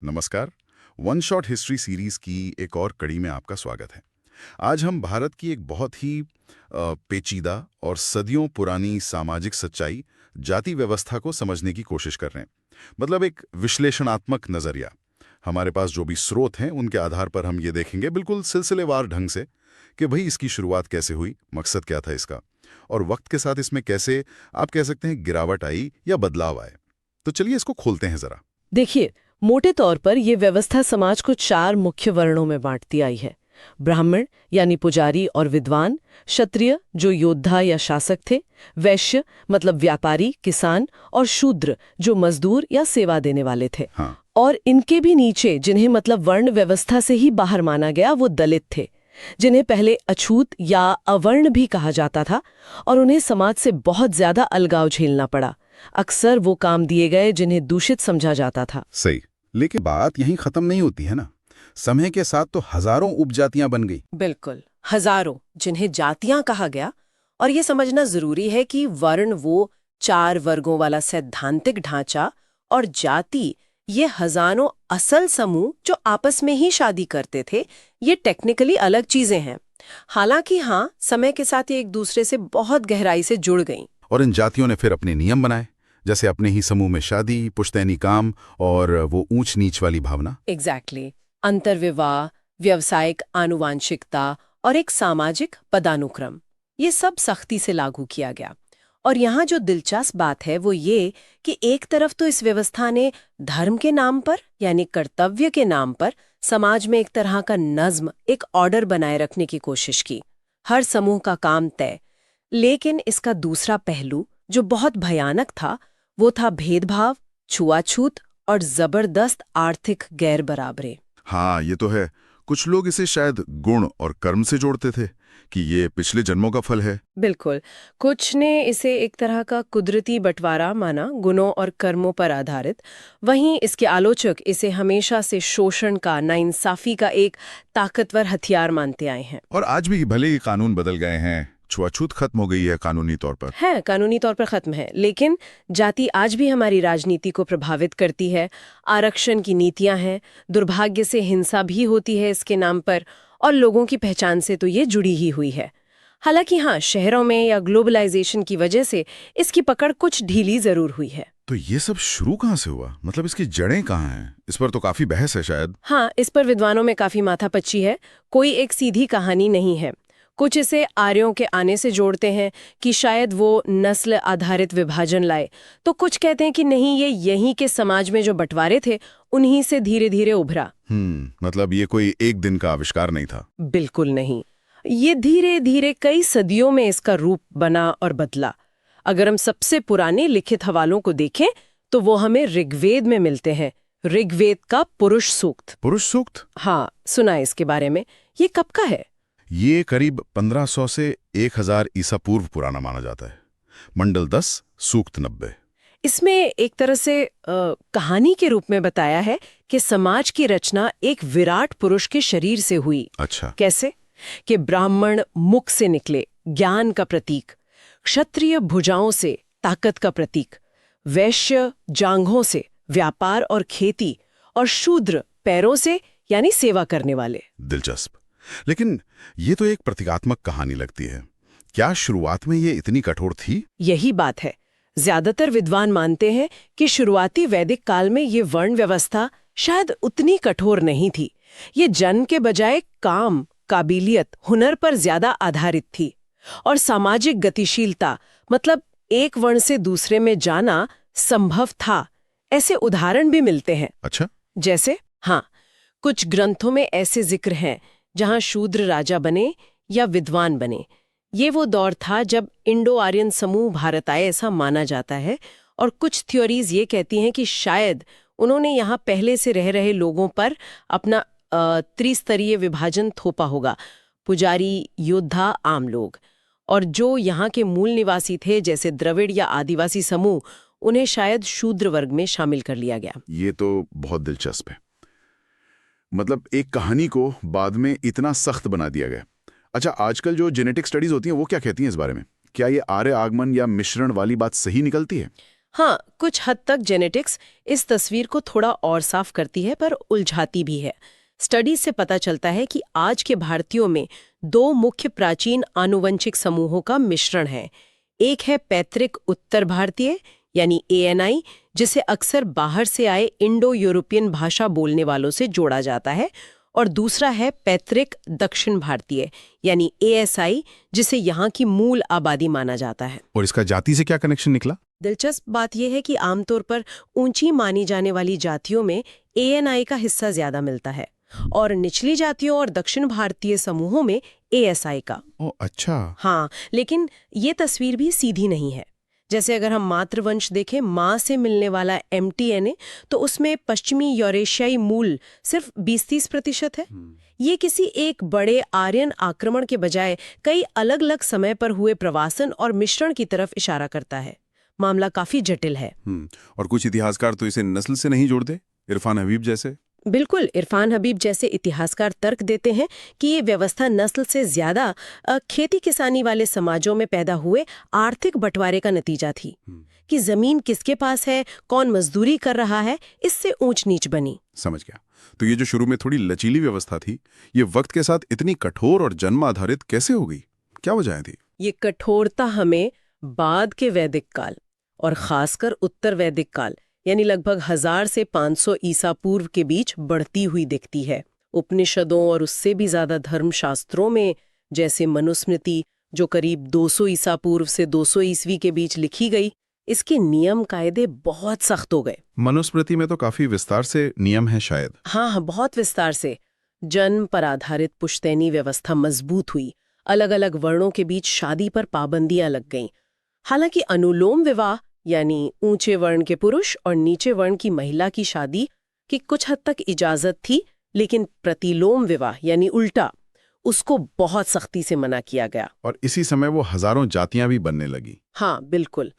नमस्कार। One shot history series की एक और कड़ी में आपका स्वागत है। आज हम भारत की एक बहुत ही पेचीदा और सदियों पुरानी सामाजिक सच्चाई, जाति व्यवस्था को समझने की कोशिश कर रहे हैं। मतलब एक विश्लेषणात्मक नजरिया। हमारे पास जो भी स्रोत हैं उनके आधार पर हम ये देखेंगे बिल्कुल सिलसिलेवार ढंग से कि भाई इसकी शुरुआत कैसे हुई, मकसद क्या था इसका, और वक्त के साथ इसमें कैसे आप कह सकते हैं गिरावट आई या बदलाव आए। तो चलिए इसको खोलते हैं जरा। देखिए, मोटे तौर पर यह व्यवस्था समाज को 4 मुख्य वर्णों में बांटती आई है। ब्राह्मण यानी पुजारी और विद्वान, क्षत्रिय जो योद्धा या शासक थे, वैश्य मतलब व्यापारी किसान, और शूद्र जो मजदूर या सेवा देने वाले थे। हाँ। और इनके भी नीचे जिन्हें मतलब वर्ण व्यवस्था से ही बाहर माना गया वो दलित थे, जिन्हें पहले अछूत या अवर्ण भी कहा जाता था, और उन्हें समाज से बहुत ज्यादा अलगाव झेलना पड़ा। अक्सर वो काम दिए गए जिन्हें दूषित समझा जाता था। सही, लेकिन बात यहीं खत्म नहीं होती है ना। समय के साथ तो हजारों उपजातियां बन गई। बिल्कुल, हजारों, जिन्हें जातियां कहा गया। और ये समझना जरूरी है कि वर्ण वो 4 वर्गों वाला सैद्धांतिक ढांचा और जाति ये हजारों असल समूह जो आपस में ही शादी करते थे, ये टेक्निकली अलग चीजें हैं। हालांकि हाँ, समय के साथ ये एक दूसरे से बहुत गहराई से जुड़ गईं। और इन जातियों ने फिर अपने नियम बनाए, जैसे अपने ही समूह में शादी, पुश्तैनी काम और वो ऊंच नीच वाली भावना। एग्जैक्टली। अंतर्विवाह, व्यावसायिक आनुवांशिकता और एक सामाजिक पदानुक्रम, ये सब सख्ती से लागू किया गया। और यहाँ जो दिलचस्प बात है वो ये कि एक तरफ तो इस व्यवस्था ने धर्म के नाम पर यानी कर्तव्य के नाम पर समाज में एक तरह का नज्म, एक ऑर्डर बनाए रखने की कोशिश की, हर समूह का काम तय। लेकिन इसका दूसरा पहलू जो बहुत भयानक था वो था भेदभाव, छुआछूत और जबरदस्त आर्थिक गैर बराबरी। हाँ, ये तो है। कुछ लोग इसे शायद गुण और कर्म से जोड़ते थे कि ये पिछले जन्मों का फल है। बिल्कुल, कुछ ने इसे एक तरह का कुदरती बंटवारा माना, गुणों और कर्मों पर आधारित। वहीं इसके आलोचक इसे हमेशा से शोषण का, नाइंसाफी का एक ताकतवर हथियार मानते आए हैं। और आज भी भले ही कानून बदल गए हैं, छुआछूत खत्म हो गई है कानूनी तौर पर। है, कानूनी तौर पर खत्म है, लेकिन जाति आज भी हमारी राजनीति को प्रभावित करती है। आरक्षण की नीतियां हैं, दुर्भाग्य से हिंसा भी होती है इसके नाम पर, और लोगों की पहचान से तो ये जुड़ी ही हुई है। हालांकि हाँ, शहरों में या ग्लोबलाइजेशन की वजह से इसकी पकड़ कुछ ढीली जरूर हुई है। तो ये सब शुरू कहाँ से हुआ? मतलब इसकी जड़ें कहाँ हैं? इस पर तो काफी बहस है शायद। हाँ, इस पर विद्वानों में काफी माथापच्ची है। कोई एक सीधी कहानी नहीं है। कुछ इसे आर्यों के आने से जोड़ते हैं कि शायद वो नस्ल आधारित विभाजन लाए, तो कुछ कहते हैं कि नहीं, ये यहीं के समाज में जो बंटवारे थे उन्हीं से धीरे धीरे उभरा। मतलब ये कोई एक दिन का आविष्कार नहीं था। बिल्कुल नहीं, ये धीरे धीरे कई सदियों में इसका रूप बना और बदला। अगर हम सबसे पुराने लिखित हवालों को देखें तो वो हमें ऋग्वेद में मिलते हैं। ऋग्वेद का पुरुष सूक्त। पुरुष सूक्त? हाँ, सुना है इसके बारे में। ये कब का है? ये करीब 1500 से 1000 ईसा पूर्व पुराना माना जाता है। मंडल 10, सूक्त 90। इसमें एक तरह से कहानी के रूप में बताया है कि समाज की रचना एक विराट पुरुष के शरीर से हुई। अच्छा। कैसे? कि ब्राह्मण मुख से निकले, ज्ञान का प्रतीक; क्षत्रिय भुजाओं से, ताकत का प्रतीक; वैश्य जांघों से, व्यापार और खेती; और शूद्र पैरों से, यानी सेवा करने वाले। दिलचस्प। लेकिन ये तो एक प्रतीकात्मक कहानी लगती है। क्या शुरुआत में ये इतनी कठोर थी? यही बात है। ज्यादातर विद्वान मानते हैं कि शुरुआती वैदिक काल में ये वर्ण व्यवस्था शायद उतनी कठोर नहीं थी। ये जन्म के बजाय काम, काबिलियत, हुनर पर ज्यादा आधारित थी। और सामाजिक गतिशीलता, मतलब एक वर्ण से दूसरे में जाना संभव था, ऐसे उदाहरण भी मिलते हैं। अच्छा। जैसे हाँ, कुछ ग्रंथों में ऐसे जिक्र हैं जहां शूद्र राजा बने या विद्वान बने। ये वो दौर था जब इंडो आर्यन समूह भारत आए, ऐसा माना जाता है। और कुछ थ्योरीज ये कहती हैं कि शायद उन्होंने यहाँ पहले से रह रहे लोगों पर अपना त्रिस्तरीय विभाजन थोपा होगा। पुजारी, योद्धा, आम लोग। और जो यहाँ के मूल निवासी थे, जैसे द्रविड़ या आदिवासी समूह, उन्हें शायद शूद्र वर्ग में शामिल कर लिया गया। ये तो बहुत दिलचस्प है। मतलब एक कहानी को बाद में इतना सख्त बना दिया गया। अच्छा, आजकल जो जेनेटिक स्टडीज होती हैं वो क्या कहती हैं इस बारे में? क्या ये आर्य आगमन या मिश्रण वाली बात सही निकलती है? हाँ, कुछ हद तक जेनेटिक्स इस तस्वीर को थोड़ा और साफ करती है, पर उलझाती भी है। स्टडीज से पता चलता है कि आज के भारतीयों में दो मुख्य प्राचीन आनुवंशिक समूहों का मिश्रण है। एक है पैतृक उत्तर भारतीय यानी ANI, जिसे अक्सर बाहर से आए इंडो यूरोपियन भाषा बोलने वालों से जोड़ा जाता है, और दूसरा है पैतृक दक्षिण भारतीय यानी ASI, जिसे यहाँ की मूल आबादी माना जाता है। और इसका जाति से क्या कनेक्शन निकला? दिलचस्प बात यह है कि आमतौर पर ऊंची मानी जाने वाली जातियों में ANI का हिस्सा ज्यादा मिलता है और निचली जातियों और दक्षिण भारतीय समूहों में ASI का। ओह अच्छा। हाँ, लेकिन ये तस्वीर भी सीधी नहीं है। जैसे अगर हम मातृवंश देखें, माँ से मिलने वाला MTNA, तो उसमें पश्चिमी यूरेशियाई मूल सिर्फ 20-30% है। ये किसी एक बड़े आर्यन आक्रमण के बजाय कई अलग अलग समय पर हुए प्रवासन और मिश्रण की तरफ इशारा करता है। मामला काफी जटिल है। और कुछ इतिहासकार तो इसे नस्ल से नहीं जोड़ते, इरफान हबीब जैसे। बिल्कुल, इरफान हबीब जैसे इतिहासकार तर्क देते हैं कि ये व्यवस्था नस्ल से ज्यादा खेती किसानी वाले समाजों में पैदा हुए आर्थिक बंटवारे का नतीजा थी कि जमीन किसके पास है, कौन मजदूरी कर रहा है, इससे ऊंच नीच बनी। समझ गया। तो ये जो शुरू में थोड़ी लचीली व्यवस्था थी, ये वक्त के साथ इतनी कठोर और जन्म आधारित कैसे हो गई? क्या वजह थी? ये कठोरता हमें बाद के वैदिक काल और खासकर उत्तर वैदिक काल यानी लगभग 1000 से 500 ईसा पूर्व के बीच बढ़ती हुई दिखती है। उपनिषदों और उससे भी ज्यादा धर्मशास्त्रों में, जैसे मनुस्मृति जो करीब 200 ईसा पूर्व से 200 ईस्वी के बीच लिखी गई, इसके नियम कायदे बहुत सख्त हो गए। मनुस्मृति में तो काफी विस्तार से नियम है शायद। हाँ, बहुत विस्तार से। जन्म पर आधारित पुश्तैनी व्यवस्था मजबूत हुई। अलग अलग वर्णों के बीच शादी पर पाबंदियां लग गईं। हालांकि अनुलोम विवाह यानी ऊंचे वर्ण के पुरुष और नीचे वर्ण की महिला की शादी की कुछ हद तक इजाजत थी, लेकिन प्रतिलोम विवाह यानी उल्टा, उसको बहुत सख्ती से मना किया गया। और इसी समय वो हजारों जातियां भी बनने लगी। हाँ, बिल्कुल।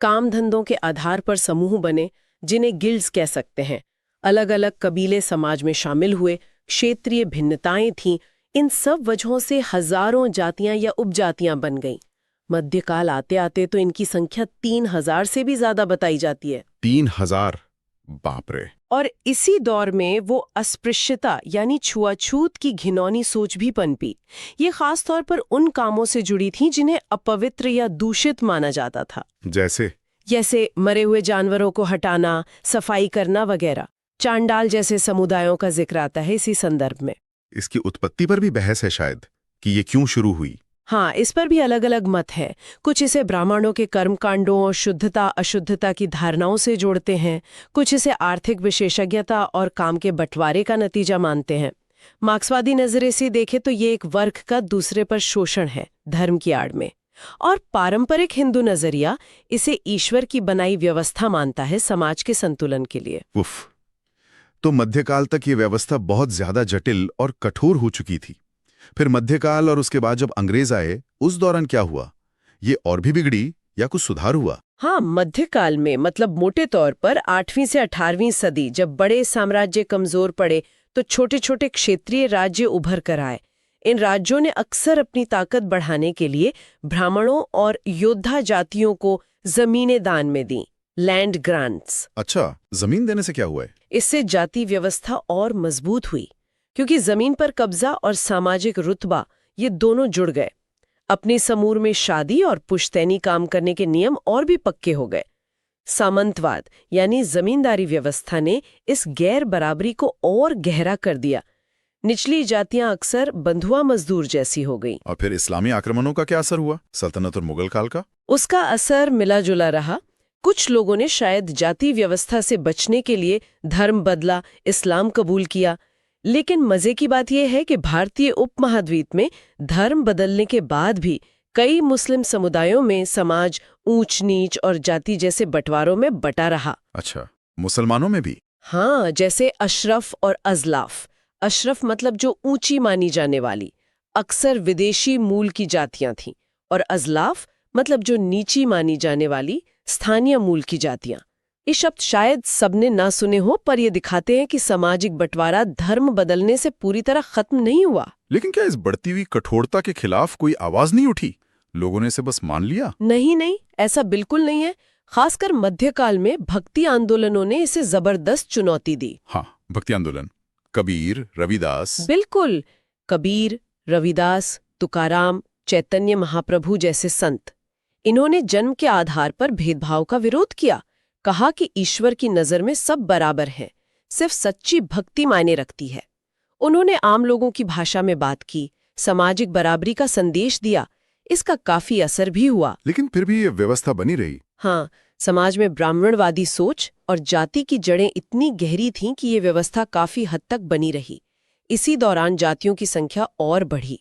काम धंधों के आधार पर समूह बने, जिन्हें गिल्ड्स कह सकते हैं। अलग अलग कबीले समाज में शामिल हुए, क्षेत्रीय भिन्नताएं थीं। इन सब वजहों से हजारों जातियां या उपजातियां बन गईं। मध्यकाल आते आते तो इनकी संख्या 3000 से भी ज्यादा बताई जाती है। 3000? बाप रे। और इसी दौर में वो अस्पृश्यता यानी छुआछूत की घिनौनी सोच भी पनपी। ये खास तौर पर उन कामों से जुड़ी थी जिन्हें अपवित्र या दूषित माना जाता था, जैसे मरे हुए जानवरों को हटाना, सफाई करना वगैरह। चांडाल जैसे समुदायों का जिक्र आता है इसी संदर्भ में। इसकी उत्पत्ति पर भी बहस है शायद कि ये क्यों शुरू हुई। हाँ, इस पर भी अलग अलग मत हैं। कुछ इसे ब्राह्मणों के कर्मकांडों और शुद्धता अशुद्धता की धारणाओं से जोड़ते हैं, कुछ इसे आर्थिक विशेषज्ञता और काम के बंटवारे का नतीजा मानते हैं। मार्क्सवादी नजरिए से देखें तो ये एक वर्ग का दूसरे पर शोषण है, धर्म की आड़ में। और पारंपरिक हिंदू नजरिया इसे ईश्वर की बनाई व्यवस्था मानता है समाज के संतुलन के लिए। उफ। तो मध्यकाल तक ये व्यवस्था बहुत ज्यादा जटिल और कठोर हो चुकी थी। फिर मध्यकाल और उसके बाद जब अंग्रेज आए, उस दौरान क्या हुआ? ये और भी बिगड़ी या कुछ सुधार हुआ? हाँ, मध्यकाल में मतलब मोटे तौर पर 8वीं से 18वीं सदी जब बड़े साम्राज्य कमजोर पड़े तो छोटे छोटे क्षेत्रीय राज्य उभर कर आए। इन राज्यों ने अक्सर अपनी ताकत बढ़ाने के लिए ब्राह्मणों और योद्धा जातियों को जमीनें दान में दी, लैंड ग्रांट्स। अच्छा, जमीन देने से क्या हुआ है? इससे जाति व्यवस्था और मजबूत हुई, क्योंकि जमीन पर कब्जा और सामाजिक रुतबा ये दोनों जुड़ गए। अपने समूह में शादी और पुश्तैनी काम करने के नियम और भी पक्के हो गए। सामंतवाद यानी जमींदारी व्यवस्था ने इस गैर बराबरी को और गहरा कर दिया। निचली जातियां अक्सर बंधुआ मजदूर जैसी हो गईं। और फिर इस्लामी आक्रमणों का क्या असर हुआ, सल्तनत और मुगल काल का? उसका असर मिला जुला रहा। कुछ लोगों ने शायद जाति व्यवस्था से बचने के लिए धर्म बदला, इस्लाम कबूल किया। लेकिन मजे की बात यह है कि भारतीय उपमहाद्वीप में धर्म बदलने के बाद भी कई मुस्लिम समुदायों में समाज ऊंच नीच और जाति जैसे बंटवारों में बटा रहा। अच्छा, मुसलमानों में भी? हाँ, जैसे अशरफ और अजलाफ। अशरफ मतलब जो ऊंची मानी जाने वाली, अक्सर विदेशी मूल की जातियां थीं, और अजलाफ मतलब जो नीची मानी जाने वाली स्थानीय मूल की जातियां। ये शब्द शायद सबने ना सुने हो, पर ये दिखाते हैं कि सामाजिक बंटवारा धर्म बदलने से पूरी तरह खत्म नहीं हुआ। लेकिन क्या इस बढ़ती हुई कठोरता के खिलाफ कोई आवाज नहीं उठी? लोगों ने इसे बस मान लिया? नहीं, ऐसा बिल्कुल नहीं है। खासकर मध्यकाल में भक्ति आंदोलनों ने इसे जबरदस्त चुनौती दी। हाँ, भक्ति आंदोलन, कबीर, रविदास। बिल्कुल, कबीर, रविदास, तुकाराम, चैतन्य महाप्रभु जैसे संत, इन्होंने जन्म के आधार पर भेदभाव का विरोध किया। कहा कि ईश्वर की नजर में सब बराबर हैं, सिर्फ सच्ची भक्ति मायने रखती है। उन्होंने आम लोगों की भाषा में बात की, सामाजिक बराबरी का संदेश दिया। इसका काफी असर भी हुआ। लेकिन फिर भी ये व्यवस्था बनी रही। हाँ, समाज में ब्राह्मणवादी सोच और जाति की जड़ें इतनी गहरी थीं कि ये व्यवस्था काफी हद तक बनी रही। इसी दौरान जातियों की संख्या और बढ़ी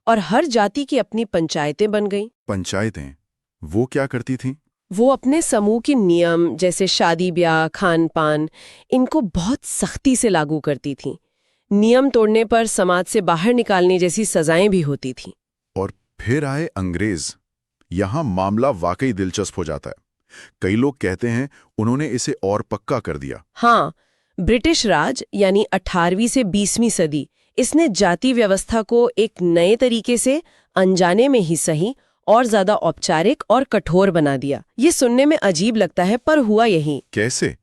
और हर जाति की अपनी पंचायतें बन गईं। पंचायतें वो क्या करती थीं? वो अपने समूह के नियम जैसे शादी ब्याह, खान पान, इनको बहुत सख्ती से लागू करती थीं। नियम तोड़ने पर समाज से बाहर निकालने जैसी सजाएं भी होती थीं। और फिर आए अंग्रेज। यहां मामला वाकई दिलचस्प हो जाता है। कई लोग कहते हैं उन्होंने इसे और पक्का कर दिया। हाँ, ब्रिटिश राज यानी 18वीं से 20वीं सदी, इसने जाति व्यवस्था को एक नए तरीके से, अनजाने में ही सही, और ज्यादा औपचारिक और कठोर बना दिया। ये सुनने में अजीब लगता है, पर हुआ यही। कैसे?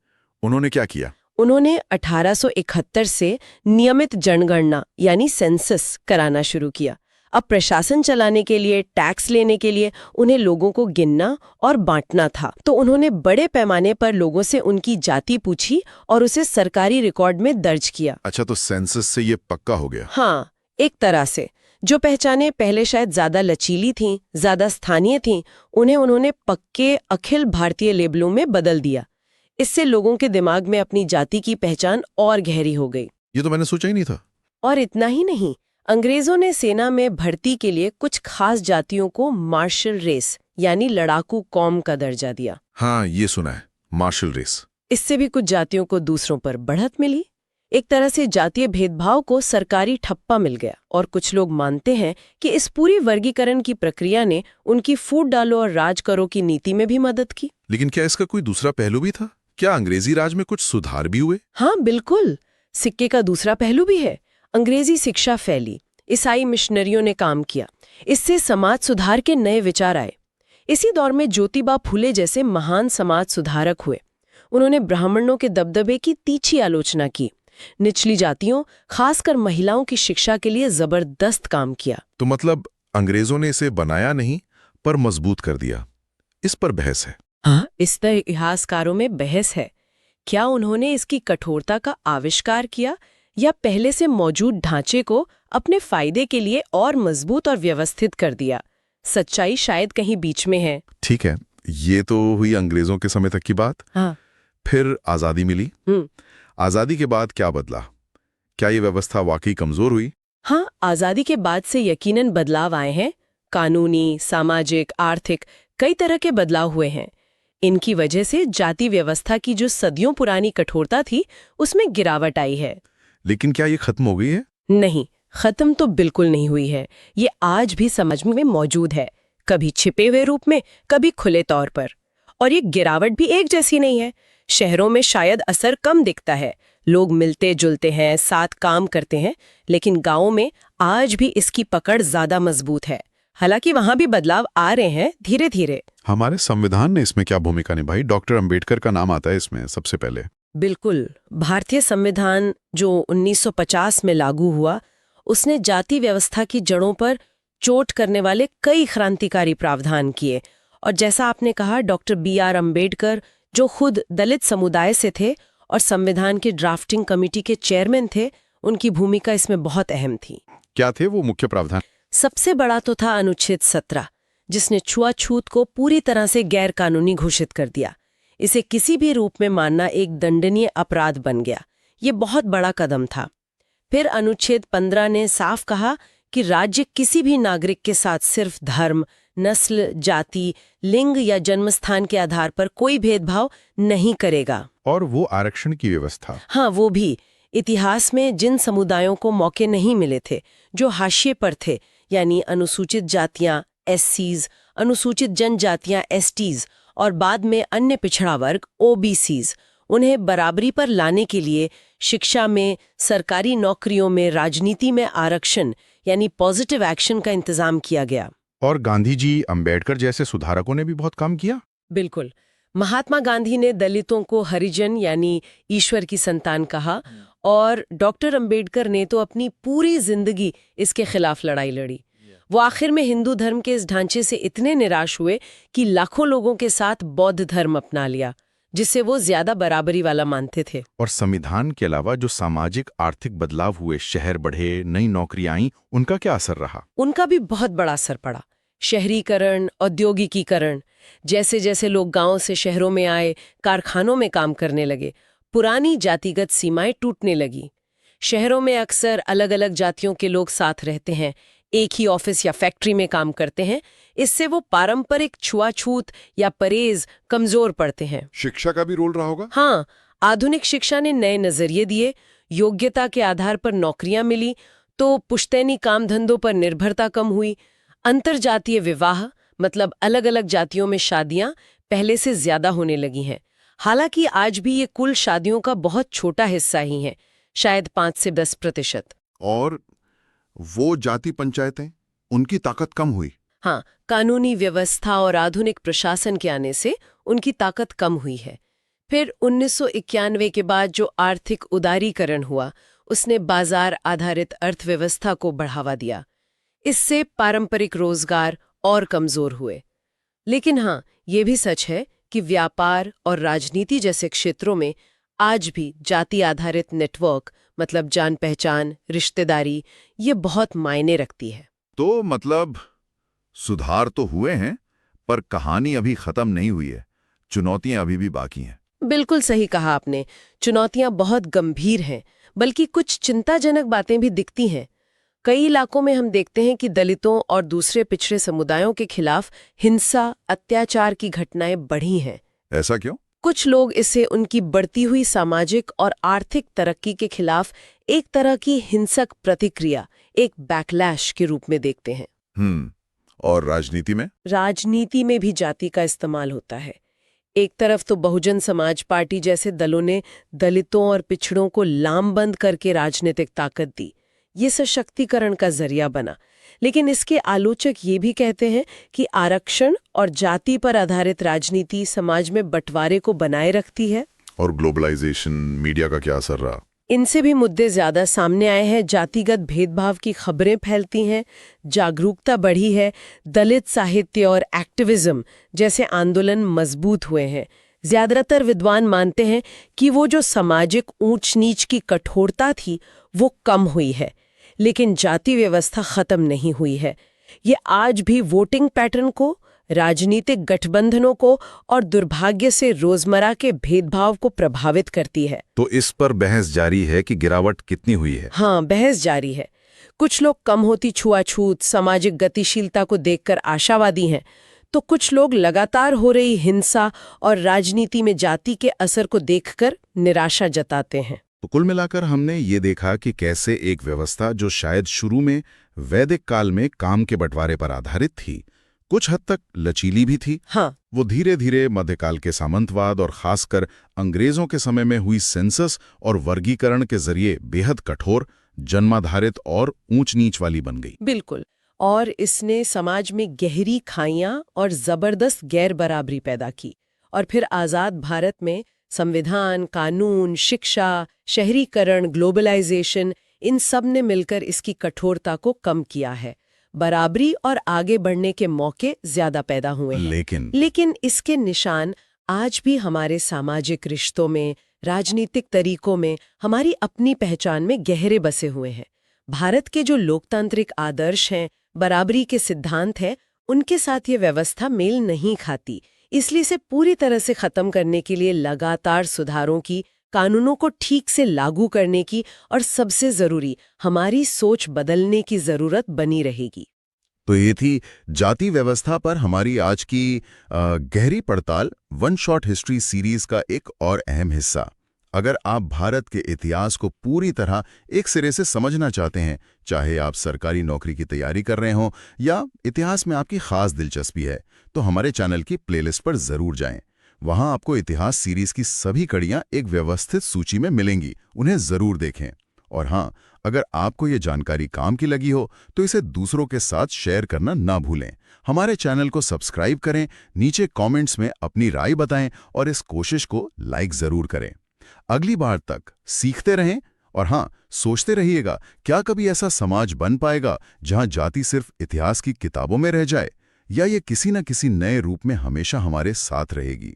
उन्होंने क्या किया? उन्होंने 1871 से नियमित जनगणना यानी सेंसस कराना शुरू किया। अब प्रशासन चलाने के लिए, टैक्स लेने के लिए उन्हें लोगों को गिनना और बांटना था। तो उन्होंने बड़े पैमाने पर लोगों से उनकी जाति पूछी और उसे सरकारी रिकॉर्ड में दर्ज किया। अच्छा, तो सेंसस से ये पक्का हो गया? हाँ, एक तरह से। जो पहचानें पहले शायद ज्यादा लचीली थीं, ज्यादा स्थानीय थीं, उन्हें उन्होंने पक्के अखिल भारतीय लेबलों में बदल दिया। इससे लोगों के दिमाग में अपनी जाति की पहचान और गहरी हो गई। ये तो मैंने सोचा ही नहीं था। और इतना ही नहीं, अंग्रेजों ने सेना में भर्ती के लिए कुछ खास जातियों को मार्शल रेस यानी लड़ाकू कौम का दर्जा दिया। हाँ, ये सुना है, मार्शल रेस। इससे भी कुछ जातियों को दूसरों पर बढ़त मिली। एक तरह से जातीय भेदभाव को सरकारी ठप्पा मिल गया। और कुछ लोग मानते हैं कि इस पूरी वर्गीकरण की प्रक्रिया ने उनकी फूट डालो और राज करो की नीति में भी मदद की। लेकिन क्या इसका कोई दूसरा पहलू भी था? क्या अंग्रेजी राज में कुछ सुधार भी हुए? हाँ, बिल्कुल। सिक्के का दूसरा पहलू भी है। अंग्रेजी शिक्षा फैली, ईसाई मिशनरियों ने काम किया, इससे समाज सुधार के नए विचार आए। इसी दौर में ज्योतिबा फूले जैसे महान समाज सुधारक हुए। उन्होंने ब्राह्मणों के दबदबे की तीखी आलोचना की, निचली जातियों, खासकर महिलाओं की शिक्षा के लिए जबरदस्त काम किया। तो मतलब अंग्रेजों ने इसे बनाया नहीं, पर मजबूत कर दिया। इस पर बहस है। हाँ, इस तरह इतिहासकारों में बहस है। क्या उन्होंने इसकी कठोरता का आविष्कार किया या पहले से मौजूद ढांचे को अपने फायदे के लिए और मजबूत और व्यवस्थित कर दिया? सच्चाई शायद कहीं बीच में है। ठीक है, ये तो हुई अंग्रेजों के समय तक की बात। हाँ। फिर आजादी मिली। आजादी के बाद क्या बदला? क्या ये व्यवस्था वाकई कमजोर हुई? हाँ, आजादी के बाद से यकीनन बदलाव आए हैं। कानूनी, सामाजिक, आर्थिक कई तरह के बदलाव हुए हैं। इनकी वजह से जाति व्यवस्था की जो सदियों पुरानी कठोरता थी, उसमें गिरावट आई है। लेकिन क्या ये खत्म हो गई है? नहीं, खत्म तो बिल्कुल नहीं हुई है। ये आज भी समाज में मौजूद है, कभी छिपे हुए रूप में, कभी खुले तौर पर। और ये गिरावट भी एक जैसी नहीं है। शहरों में शायद असर कम दिखता है, लोग मिलते जुलते हैं, साथ काम करते हैं, लेकिन गांवों में आज भी इसकी पकड़ ज्यादा मजबूत है। हालांकि वहां भी बदलाव आ रहे हैं धीरे धीरे। हमारे संविधान ने इसमें क्या भूमिका निभाई? डॉक्टर अंबेडकर का नाम आता है इसमें सबसे पहले। बिल्कुल। भारतीय संविधान जो 1950 में लागू हुआ, उसने जाति व्यवस्था की जड़ों पर चोट करने वाले कई क्रांतिकारी प्रावधान किए। और जैसा आपने कहा, डॉक्टर B.R. अम्बेडकर जो खुद दलित समुदाय से थे और संविधान की ड्राफ्टिंग कमेटी के चेयरमैन थे, उनकी भूमिका इसमें बहुत अहम थी। क्या थे वो मुख्य प्रावधान? सबसे बड़ा तो था अनुच्छेद 17, जिसने छुआछूत को पूरी तरह से गैर कानूनी घोषित कर दिया। इसे किसी भी रूप में मानना एक दंडनीय अपराध बन गया। ये बहुत बड़ा कदम था। फिर अनुच्छेद 15 ने साफ कहा कि राज्य किसी भी नागरिक के साथ सिर्फ धर्म, नस्ल, जाति, लिंग या जन्मस्थान के आधार पर कोई भेदभाव नहीं करेगा। और वो आरक्षण की व्यवस्था? हाँ, वो भी। इतिहास में जिन समुदायों को मौके नहीं मिले थे, जो हाशिए पर थे, यानी अनुसूचित जातियां SCs, अनुसूचित जनजातियां STs और बाद में अन्य पिछड़ा वर्ग OBCs, उन्हें बराबरी पर लाने के लिए शिक्षा में, सरकारी नौकरियों में, राजनीति में आरक्षण यानी पॉजिटिव एक्शन का इंतजाम किया गया। और गांधी जी, अंबेडकर जैसे सुधारकों ने भी बहुत काम किया। बिल्कुल। महात्मा गांधी ने दलितों को हरिजन यानी ईश्वर की संतान कहा और डॉक्टर अंबेडकर ने तो अपनी पूरी जिंदगी इसके खिलाफ लड़ाई लड़ी। वो आखिर में हिंदू धर्म के इस ढांचे से इतने निराश हुए कि लाखों लोगों के साथ बौद्ध धर्म अपना लिया, जिसे वो ज्यादा बराबरी वाला मानते थे। और संविधान के अलावा जो सामाजिक आर्थिक बदलाव हुए, शहर बढ़े, नई नौकरियां आईं, उनका क्या असर रहा? उनका भी बहुत बड़ा असर पड़ा। शहरीकरण, औद्योगिकीकरण, जैसे जैसे लोग गांव से शहरों में आए, कारखानों में काम करने लगे, पुरानी जातिगत सीमाएं टूटने लगी। शहरों में अक्सर अलग अलग जातियों के लोग साथ रहते हैं, एक ही ऑफिस या फैक्ट्री में काम करते हैं। इससे वो पारंपरिक छुआछूत या परहेज कमजोर पड़ते हैं। शिक्षा का भी रोल रहा होगा। हाँ, आधुनिक शिक्षा ने नए नजरिए दिए, योग्यता के आधार पर नौकरियां मिली, तो पुश्तैनी काम धंधों पर निर्भरता कम हुई। अंतरजातीय विवाह, मतलब अलग अलग जातियों में शादियां पहले से ज्यादा होने लगी हैं। हालांकि आज भी ये कुल शादियों का बहुत छोटा हिस्सा ही है, शायद 5 से 10%। और वो जाति पंचायतें, उनकी ताकत कम हुई। हाँ, कानूनी व्यवस्था और आधुनिक प्रशासन के आने से उनकी ताकत कम हुई है। फिर 1991 के बाद जो आर्थिक उदारीकरण हुआ, उसने बाजार आधारित अर्थव्यवस्था को बढ़ावा दिया। इससे पारंपरिक रोजगार और कमजोर हुए। लेकिन हाँ, ये भी सच है कि व्यापार और राजनीति जैसे क्षेत्रों में आज भी जाति आधारित नेटवर्क, मतलब जान पहचान, रिश्तेदारी, ये बहुत मायने रखती है। तो मतलब सुधार तो हुए हैं, पर कहानी अभी खत्म नहीं हुई है। चुनौतियां अभी भी बाकी हैं। बिल्कुल सही कहा आपने। चुनौतियां बहुत गंभीर हैं, बल्कि कुछ चिंताजनक बातें भी दिखती हैं। कई इलाकों में हम देखते हैं कि दलितों और दूसरे पिछड़े समुदायों के खिलाफ हिंसा, अत्याचार की घटनाएं बढ़ी हैं। ऐसा क्यों? कुछ लोग इसे उनकी बढ़ती हुई सामाजिक और आर्थिक तरक्की के खिलाफ एक तरह की हिंसक प्रतिक्रिया, एक बैकलैश के रूप में देखते हैं। और राजनीति में? राजनीति में भी जाति का इस्तेमाल होता है। एक तरफ तो बहुजन समाज पार्टी जैसे दलों ने दलितों और पिछड़ों को लामबंद करके राजनीतिक ताकत दी। ये सशक्तिकरण का जरिया बना। लेकिन इसके आलोचक ये भी कहते हैं कि आरक्षण और जाति पर आधारित राजनीति समाज में बंटवारे को बनाए रखती है। और ग्लोबलाइजेशन, मीडिया का क्या असर रहा? इनसे भी मुद्दे ज्यादा सामने आए हैं। जातिगत भेदभाव की खबरें फैलती हैं, जागरूकता बढ़ी है, दलित साहित्य और एक्टिविज्म जैसे आंदोलन मजबूत हुए हैं। ज्यादातर विद्वान मानते हैं कि वो जो सामाजिक ऊंच नीच की कठोरता थी वो कम हुई है, लेकिन जाति व्यवस्था खत्म नहीं हुई है। ये आज भी वोटिंग पैटर्न को, राजनीतिक गठबंधनों को और दुर्भाग्य से रोजमर्रा के भेदभाव को प्रभावित करती है। तो इस पर बहस जारी है कि गिरावट कितनी हुई है? हाँ, बहस जारी है। कुछ लोग कम होती छुआछूत, सामाजिक गतिशीलता को देखकर आशावादी हैं, तो कुछ लोग लगातार हो रही हिंसा और राजनीति में जाति के असर को देखकर निराशा जताते हैं। तो कुल मिलाकर हमने ये देखा कि कैसे एक व्यवस्था जो शायद शुरू में वैदिक काल में काम के बंटवारे पर आधारित थी, कुछ हद तक लचीली भी थी। हाँ, वो धीरे धीरे मध्यकाल के सामंतवाद और खासकर अंग्रेजों के समय में हुई सेंसस और वर्गीकरण के जरिए बेहद कठोर, जन्माधारित और ऊंच नीच वाली बन गई। बिल्कुल। और इसने समाज में गहरी खाइयां और जबरदस्त गैर बराबरी पैदा की। और फिर आजाद भारत में संविधान, कानून, शिक्षा, शहरीकरण, ग्लोबलाइजेशन, इन सब ने मिलकर इसकी कठोरता को कम किया है। बराबरी और आगे बढ़ने के मौके ज्यादा पैदा हुए हैं। लेकिन इसके निशान आज भी हमारे सामाजिक रिश्तों में, राजनीतिक तरीकों में, हमारी अपनी पहचान में गहरे बसे हुए हैं। भारत के जो लोकतांत्रिक आदर्श हैं, बराबरी के सिद्धांत हैं, उनके साथ ये व्यवस्था मेल नहीं खाती। इसलिए इसे पूरी तरह से खत्म करने के लिए लगातार सुधारों की, कानूनों को ठीक से लागू करने की और सबसे जरूरी हमारी सोच बदलने की जरूरत बनी रहेगी। तो ये थी जाति व्यवस्था पर हमारी आज की गहरी पड़ताल, वन शॉट हिस्ट्री सीरीज का एक और अहम हिस्सा। अगर आप भारत के इतिहास को पूरी तरह एक सिरे से समझना चाहते हैं, चाहे आप सरकारी नौकरी की तैयारी कर रहे हों या इतिहास में आपकी खास दिलचस्पी है, तो हमारे चैनल की प्लेलिस्ट पर जरूर जाएं। वहां आपको इतिहास सीरीज की सभी कड़ियां एक व्यवस्थित सूची में मिलेंगी, उन्हें जरूर देखें। और हाँ, अगर आपको ये जानकारी काम की लगी हो तो इसे दूसरों के साथ शेयर करना ना भूलें। हमारे चैनल को सब्सक्राइब करें, नीचे कमेंट्स में अपनी राय बताएं और इस कोशिश को लाइक जरूर करें। अगली बार तक सीखते रहें और हाँ, सोचते रहिएगा, क्या कभी ऐसा समाज बन पाएगा जहां जाति सिर्फ इतिहास की किताबों में रह जाए, या ये किसी न किसी नए रूप में हमेशा हमारे साथ रहेगी।